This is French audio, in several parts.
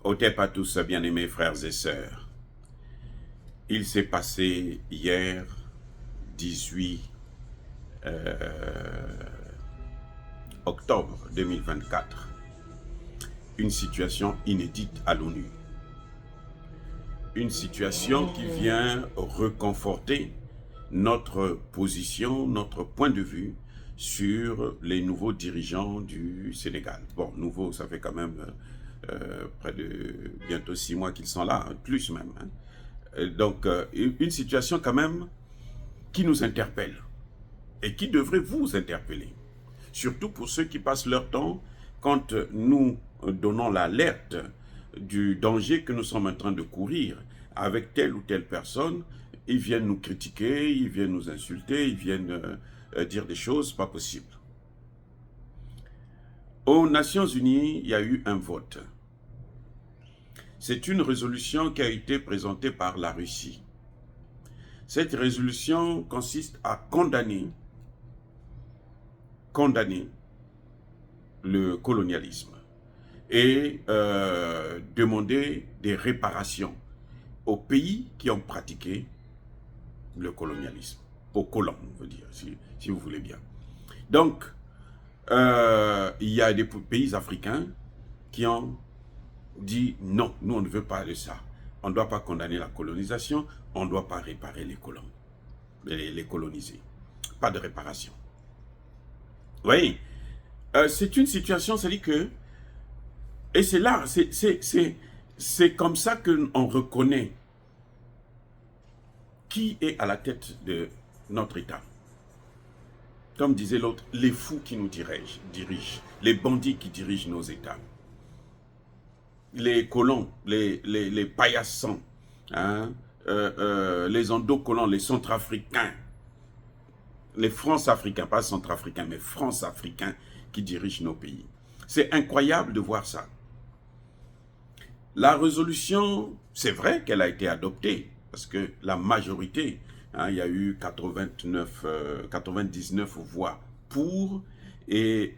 Otep à tous, bien-aimés frères et sœurs. Il s'est passé hier, 18 octobre 2024, une situation inédite à l'ONU. Une situation qui vient reconforter notre position, notre point de vue sur les nouveaux dirigeants du Sénégal. Bon, nouveau, ça fait quand même près de bientôt 6 mois qu'ils sont là, plus même. Donc, une situation quand même qui nous interpelle et qui devrait vous interpeller. Surtout pour ceux qui passent leur temps, quand nous donnons l'alerte du danger que nous sommes en train de courir avec telle ou telle personne, ils viennent nous critiquer, ils viennent nous insulter, ils viennent dire des choses pas possibles. Aux Nations Unies, il y a eu un vote. C'est une résolution qui a été présentée par la Russie. Cette résolution consiste à condamner le colonialisme et demander des réparations aux pays qui ont pratiqué le colonialisme, aux colons, on veut dire, si vous voulez bien. Donc, il y a des pays africains qui ont dit non, nous on ne veut pas de ça. On ne doit pas condamner la colonisation, on ne doit pas réparer les colons, les coloniser. Pas de réparation. Vous voyez, c'est une situation, c'est-à-dire que, et c'est là, c'est comme ça qu'on reconnaît qui est à la tête de notre État. Comme disait l'autre, les fous qui nous dirigent, les bandits qui dirigent nos États, les colons, les paillassans, hein, les endocolons, les centrafricains, les France-africains, pas centrafricains, mais France-africains qui dirigent nos pays. C'est incroyable de voir ça. La résolution, c'est vrai qu'elle a été adoptée, parce que la majorité, hein, il y a eu 99 voix pour et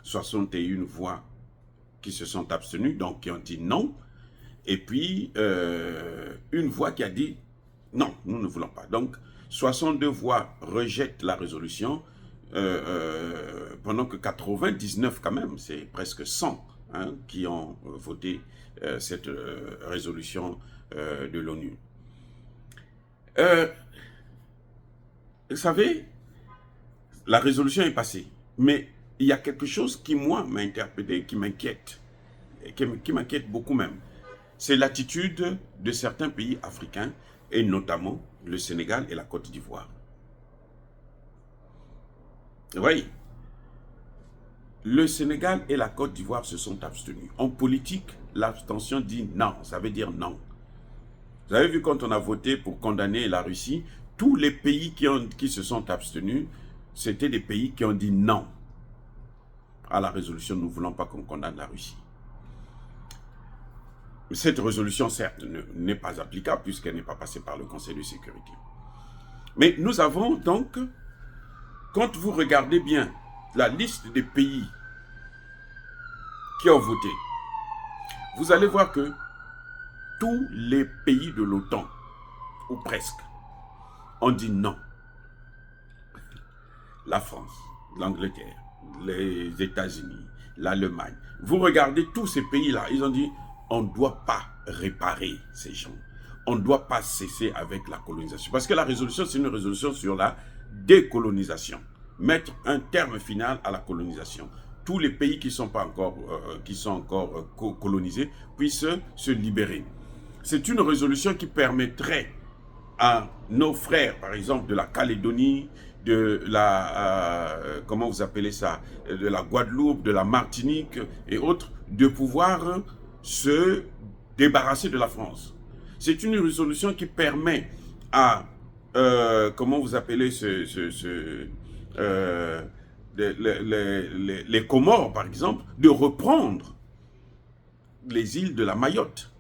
61 voix qui se sont abstenues, donc qui ont dit non, et puis une voix qui a dit non, nous ne voulons pas. Donc 62 voix rejettent la résolution, pendant que 99 quand même, c'est presque 100 hein, qui ont voté cette résolution de l'ONU. Vous savez, la résolution est passée, mais il y a quelque chose qui, moi, m'a interpellé, qui m'inquiète, qui m'inquiète beaucoup même. C'est l'attitude de certains pays africains, et notamment le Sénégal et la Côte d'Ivoire. Oui, le Sénégal et la Côte d'Ivoire se sont abstenus. En politique, l'abstention dit non, ça veut dire non. Vous avez vu quand on a voté pour condamner la Russie, tous les pays qui se sont abstenus, c'était des pays qui ont dit non à la résolution. Nous ne voulons pas qu'on condamne la Russie. Cette résolution, certes, n'est pas applicable puisqu'elle n'est pas passée par le Conseil de sécurité. Mais nous avons donc, quand vous regardez bien la liste des pays qui ont voté, vous allez voir que tous les pays de l'OTAN, ou presque, ont dit non. La France, l'Angleterre, les États-Unis, l'Allemagne. Vous regardez tous ces pays-là, ils ont dit on ne doit pas réparer ces gens. On ne doit pas cesser avec la colonisation. Parce que la résolution, c'est une résolution sur la décolonisation. Mettre un terme final à la colonisation. Tous les pays qui sont encore colonisés puissent se libérer. C'est une résolution qui permettrait à nos frères, par exemple, de la Calédonie, de la, comment vous appelez ça, de la Guadeloupe, de la Martinique et autres, de pouvoir se débarrasser de la France. C'est une résolution qui permet à, comment vous appelez les Comores, par exemple, de reprendre les îles de la Mayotte.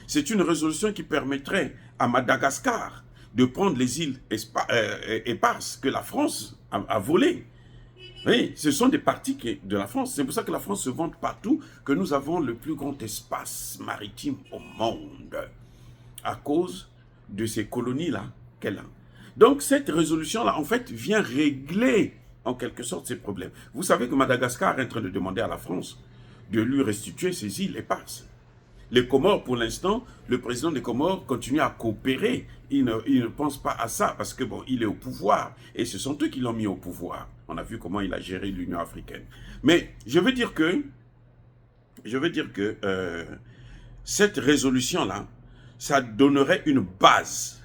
C'est une résolution qui permettrait à Madagascar de prendre les îles éparses que la France a volées Oui, ce sont des parties de la France. C'est pour ça que la France se vante partout, que nous avons le plus grand espace maritime au monde, à cause de ces colonies-là qu'elle a. Donc cette résolution-là, en fait, vient régler en quelque sorte ces problèmes. Vous savez que Madagascar est en train de demander à la France de lui restituer ses îles éparses. Les Comores, pour l'instant, le président des Comores continue à coopérer. Il ne pense pas à ça parce que bon, il est au pouvoir et ce sont eux qui l'ont mis au pouvoir. On a vu comment il a géré l'Union africaine. Mais je veux dire que cette résolution-là, ça donnerait une base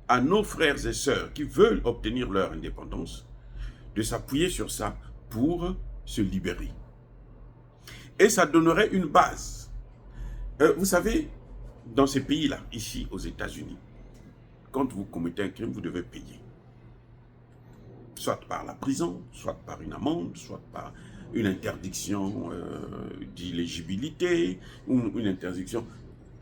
à nos frères et sœurs qui veulent obtenir leur indépendance de s'appuyer sur ça pour se libérer. Et ça donnerait une base. Vous savez, dans ces pays-là, ici aux États-Unis, quand vous commettez un crime, vous devez payer. Soit par la prison, soit par une amende, soit par une interdiction d'illégibilité, ou une interdiction.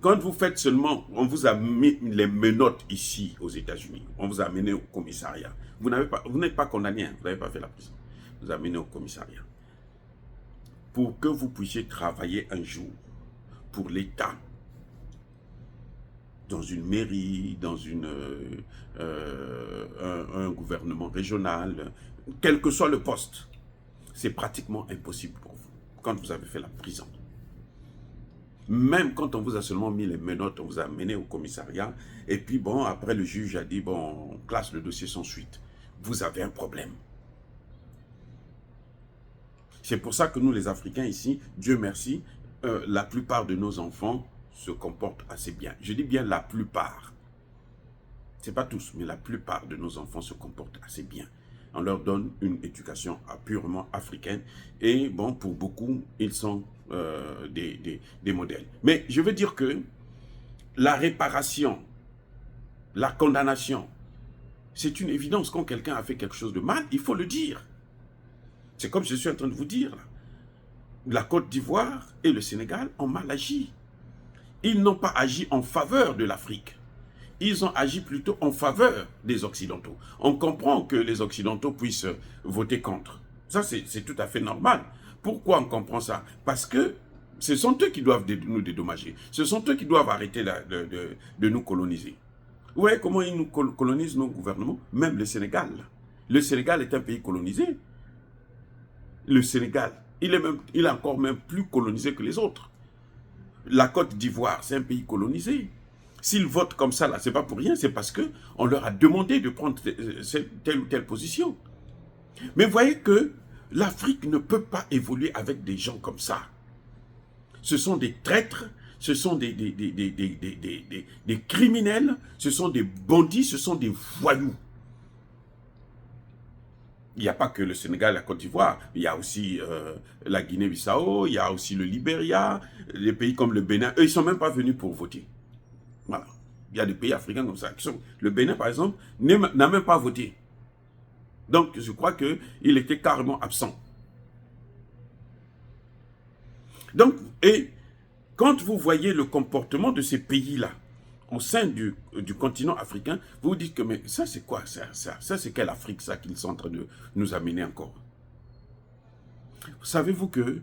Quand vous faites seulement, on vous a mis les menottes ici aux États-Unis, on vous a amené au commissariat. Vous n'êtes pas condamné, vous n'avez pas fait la prison. Vous a amené au commissariat. Pour que vous puissiez travailler un jour pour l'État, dans une mairie, dans un gouvernement régional, quel que soit le poste, c'est pratiquement impossible pour vous, quand vous avez fait la prison. Même quand on vous a seulement mis les menottes, on vous a amené au commissariat, et puis bon, après le juge a dit, bon, on classe le dossier sans suite. Vous avez un problème. C'est pour ça que nous, les Africains ici, Dieu merci, la plupart de nos enfants se comportent assez bien. Je dis bien la plupart. Ce n'est pas tous, mais la plupart de nos enfants se comportent assez bien. On leur donne une éducation purement africaine. Et bon, pour beaucoup, ils sont des modèles. Mais je veux dire que la réparation, la condamnation, c'est une évidence. Quand quelqu'un a fait quelque chose de mal, il faut le dire. C'est comme je suis en train de vous dire. Là. La Côte d'Ivoire et le Sénégal ont mal agi. Ils n'ont pas agi en faveur de l'Afrique. Ils ont agi plutôt en faveur des Occidentaux. On comprend que les Occidentaux puissent voter contre. Ça, c'est tout à fait normal. Pourquoi on comprend ça? Parce que ce sont eux qui doivent nous dédommager. Ce sont eux qui doivent arrêter de nous coloniser. Vous voyez comment ils nous colonisent, nos gouvernements? Même le Sénégal. Le Sénégal est un pays colonisé. Le Sénégal, il est encore même plus colonisé que les autres. La Côte d'Ivoire, c'est un pays colonisé. S'ils votent comme ça, là, c'est pas pour rien, c'est parce qu'on leur a demandé de prendre telle ou telle position. Mais vous voyez que l'Afrique ne peut pas évoluer avec des gens comme ça. Ce sont des traîtres, ce sont des criminels, ce sont des bandits, ce sont des voyous. Il n'y a pas que le Sénégal et la Côte d'Ivoire, il y a aussi la Guinée-Bissau, il y a aussi le Libéria, les pays comme le Bénin, eux, ils ne sont même pas venus pour voter. Voilà. Il y a des pays africains comme ça. Le Bénin, par exemple, n'a même pas voté. Donc, je crois qu'il était carrément absent. Donc, et quand vous voyez le comportement de ces pays-là, au sein du continent africain, vous vous dites que mais ça c'est quoi ça c'est quelle Afrique ça qu'ils sont en train de nous amener encore? Savez-vous que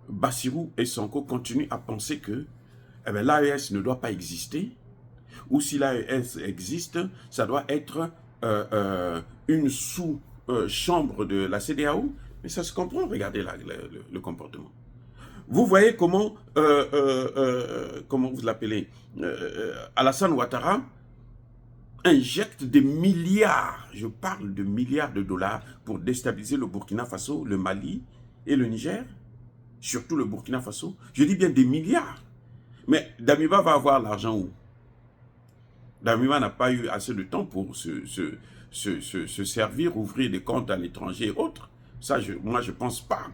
Bassirou et Sonko continuent à penser que l'AES ne doit pas exister? Ou si l'AES existe, ça doit être une sous-chambre de la CEDEAO? Mais ça se comprend, regardez là, le comportement. Vous voyez comment vous l'appelez, Alassane Ouattara injecte des milliards, je parle de milliards de dollars pour déstabiliser le Burkina Faso, le Mali et le Niger, surtout le Burkina Faso. Je dis bien des milliards. Mais Damiba va avoir l'argent où? Damiba n'a pas eu assez de temps pour se servir, ouvrir des comptes à l'étranger et autres. Ça, moi, je ne pense pas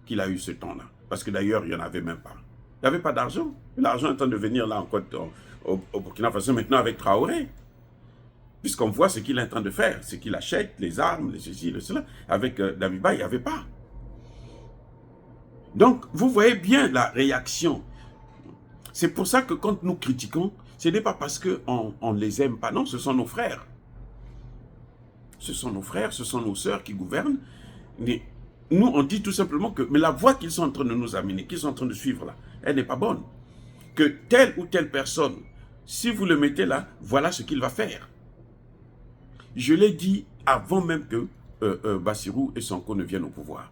qu'il a eu ce temps-là. Parce que d'ailleurs, il n'y en avait même pas. Il n'y avait pas d'argent. L'argent est en train de venir là au Burkina Faso maintenant avec Traoré. Puisqu'on voit ce qu'il est en train de faire. C'est qu'il achète les armes, les ceci, les cela. Avec Damiba, il n'y avait pas. Donc, vous voyez bien la réaction. C'est pour ça que quand nous critiquons, ce n'est pas parce qu'on ne les aime pas. Non, ce sont nos frères. Ce sont nos frères, ce sont nos sœurs qui gouvernent. Mais nous, on dit tout simplement que, mais la voie qu'ils sont en train de nous amener, qu'ils sont en train de suivre là, elle n'est pas bonne. Que telle ou telle personne, si vous le mettez là, voilà ce qu'il va faire. Je l'ai dit avant même que Bassirou et Sonko ne viennent au pouvoir.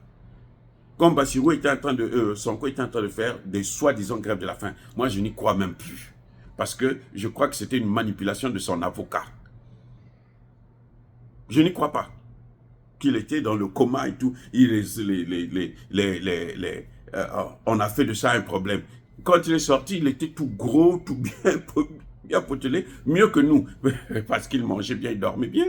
Comme Bassirou était en train de, Sonko était en train de faire des soi-disant grèves de la faim, moi je n'y crois même plus. Parce que je crois que c'était une manipulation de son avocat. Je n'y crois pas. Qu'il était dans le coma et tout. On a fait de ça un problème. Quand il est sorti, il était tout gros, tout bien potelé, mieux que nous. Parce qu'il mangeait bien, il dormait bien.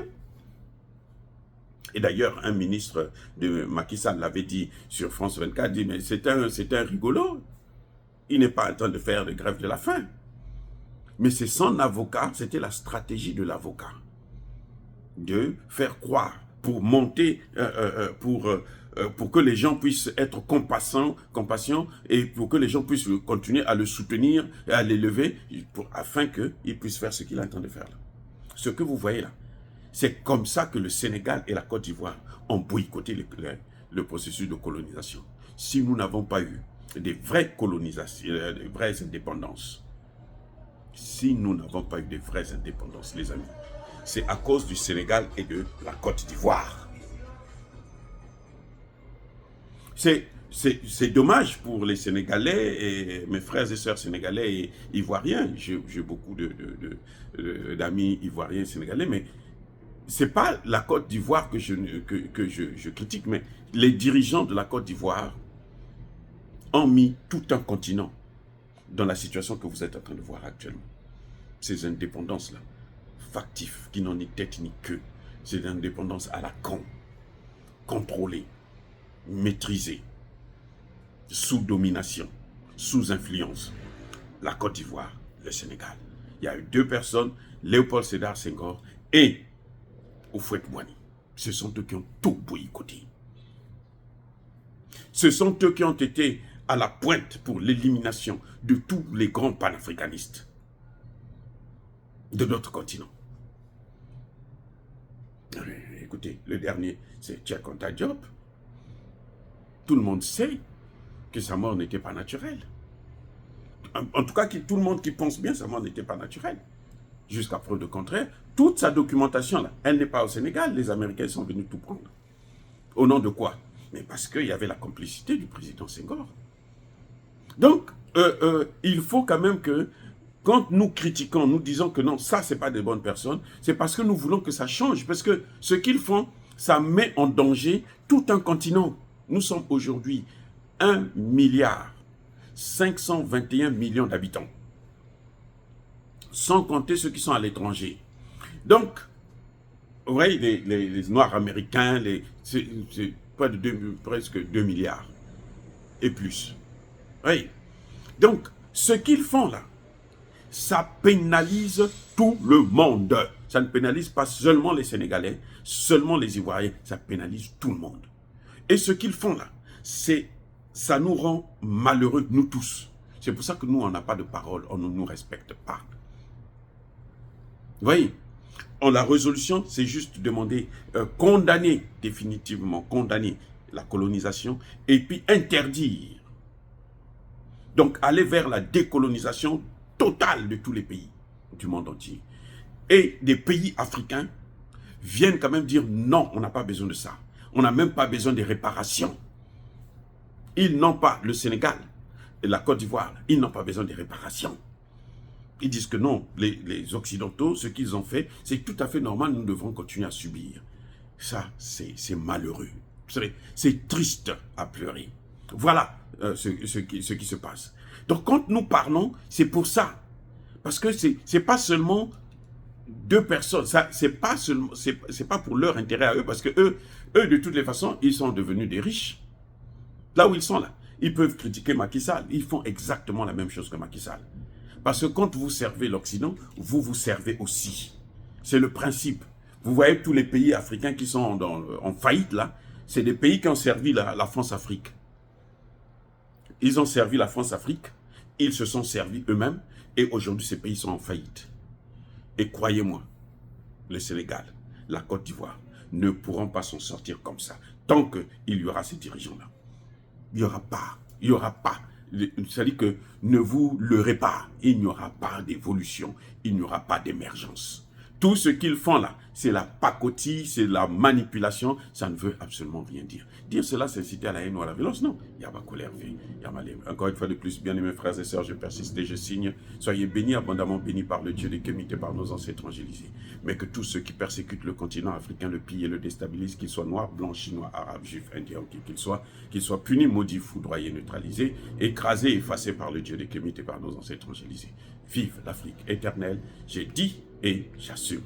Et d'ailleurs, un ministre de Macky Sall l'avait dit sur France 24, dit, mais c'est un rigolo. Il n'est pas en train de faire de grève de la faim. Mais c'est son avocat, c'était la stratégie de l'avocat. De faire croire, pour monter, pour que les gens puissent être compassions et pour que les gens puissent continuer à le soutenir et à l'élever, afin qu'il puisse faire ce qu'il est en train de faire là. Ce que vous voyez là, c'est comme ça que le Sénégal et la Côte d'Ivoire ont boycotté le processus de colonisation. Si nous n'avons pas eu des vraies colonisations, des vraies indépendances, si nous n'avons pas eu de vraies indépendances, les amis, c'est à cause du Sénégal et de la Côte d'Ivoire. C'est dommage pour les Sénégalais et mes frères et sœurs sénégalais et ivoiriens. J'ai beaucoup d'amis ivoiriens et sénégalais, mais ce n'est pas la Côte d'Ivoire que je critique, mais les dirigeants de la Côte d'Ivoire ont mis tout un continent dans la situation que vous êtes en train de voir actuellement. Ces indépendances-là, factifs, qui n'ont ni tête ni queue, ces indépendances à la con, contrôlées, maîtrisées, sous domination, sous influence. La Côte d'Ivoire, le Sénégal. Il y a eu deux personnes, Léopold Sédar Senghor et Houphouët-Boigny. Ce sont eux qui ont tout boycotté. Ce sont eux qui ont été à la pointe pour l'élimination de tous les grands panafricanistes de notre continent. Écoutez, le dernier, c'est Cheikh Anta Diop. Tout le monde sait que sa mort n'était pas naturelle. En tout cas, tout le monde qui pense bien, sa mort n'était pas naturelle. Jusqu'à preuve de contraire, toute sa documentation, là, elle n'est pas au Sénégal. Les Américains sont venus tout prendre. Au nom de quoi? Mais parce qu'il y avait la complicité du président Senghor. Donc, il faut quand même que, quand nous critiquons, nous disons que non, ça, ce n'est pas des bonnes personnes, c'est parce que nous voulons que ça change. Parce que ce qu'ils font, ça met en danger tout un continent. Nous sommes aujourd'hui 1,521 milliard d'habitants. Sans compter ceux qui sont à l'étranger. Donc, vous voyez, les Noirs américains, c'est pas presque 2 milliards. Et plus. Oui. Donc, ce qu'ils font là, ça pénalise tout le monde. Ça ne pénalise pas seulement les Sénégalais, seulement les Ivoiriens, ça pénalise tout le monde. Et ce qu'ils font là, ça nous rend malheureux, nous tous. C'est pour ça que nous, on n'a pas de parole, on ne nous respecte pas. Vous voyez, la résolution, c'est juste demander, condamner définitivement, condamner la colonisation et puis interdire. Donc, aller vers la décolonisation totale de tous les pays du monde entier. Et des pays africains viennent quand même dire non, on n'a pas besoin de ça. On n'a même pas besoin de réparations. Ils n'ont pas, le Sénégal et la Côte d'Ivoire, ils n'ont pas besoin de réparations. Ils disent que non, les Occidentaux, ce qu'ils ont fait, c'est tout à fait normal, nous devons continuer à subir. Ça, c'est malheureux. C'est triste à pleurer. Voilà ce qui se passe. Donc quand nous parlons, c'est pour ça. Parce que c'est pas seulement deux personnes, c'est pas pour leur intérêt à eux, parce que eux, de toutes les façons, ils sont devenus des riches. Là où ils sont là, ils peuvent critiquer Macky Sall. Ils font exactement la même chose que Macky Sall. Parce que quand vous servez l'Occident, vous vous servez aussi. C'est le principe. Vous voyez tous les pays africains qui sont en faillite là, c'est des pays qui ont servi la France-Afrique. Ils ont servi la France-Afrique, ils se sont servis eux-mêmes, et aujourd'hui ces pays sont en faillite. Et croyez-moi, le Sénégal, la Côte d'Ivoire, ne pourront pas s'en sortir comme ça. tant qu'il y aura ces dirigeants-là. Il n'y aura pas, il n'y aura pas. C'est-à-dire que ne vous leurrez pas, il n'y aura pas d'évolution, il n'y aura pas d'émergence. Tout ce qu'ils font là, c'est la pacotille, c'est la manipulation, ça ne veut absolument rien dire. Dire cela, c'est inciter à la haine ou à la violence, non. Il y a ma colère, il y a ma lèvre. Encore une fois de plus, bien aimés frères et sœurs, je persiste et je signe. Soyez bénis, abondamment bénis par le Dieu des Kémites et par nos ancêtres évangélisés. Mais que tous ceux qui persécutent le continent africain, le pillent et le déstabilisent, qu'ils soient noirs, blancs, chinois, arabes, juifs, indiens, qu'ils soient punis, maudits, foudroyés, neutralisés, écrasés, effacés par le Dieu des Kémites et par nos ancêtres évangélisés. Vive l'Afrique éternelle, j'ai dit et j'assume.